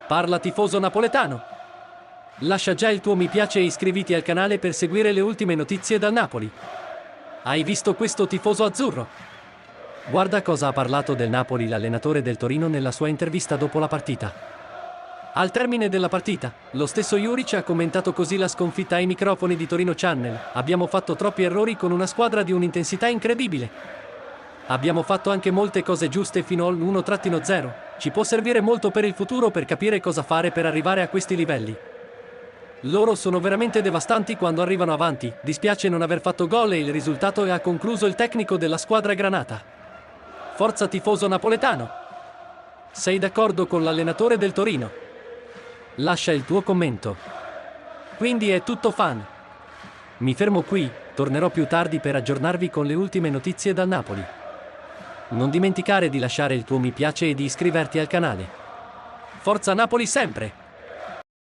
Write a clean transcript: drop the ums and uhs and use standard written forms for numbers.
Parla tifoso napoletano. Lascia già il tuo mi piace e iscriviti al canale per seguire le ultime notizie dal Napoli. Hai visto questo tifoso azzurro? Guarda cosa ha parlato del Napoli l'allenatore del Torino nella sua intervista dopo la partita. Al termine della partita, lo stesso Juric ha commentato così la sconfitta ai microfoni di Torino Channel. Abbiamo fatto troppi errori con una squadra di un'intensità incredibile. Abbiamo fatto anche molte cose giuste fino all'1-0. Ci può servire molto per il futuro per capire cosa fare per arrivare a questi livelli. Loro sono veramente devastanti quando arrivano avanti. Dispiace non aver fatto gol e il risultato ha concluso il tecnico della squadra granata. Forza tifoso napoletano! Sei d'accordo con l'allenatore del Torino? Lascia il tuo commento. Quindi è tutto fan. Mi fermo qui, tornerò più tardi per aggiornarvi con le ultime notizie dal Napoli. Non dimenticare di lasciare il tuo mi piace e di iscriverti al canale. Forza Napoli sempre!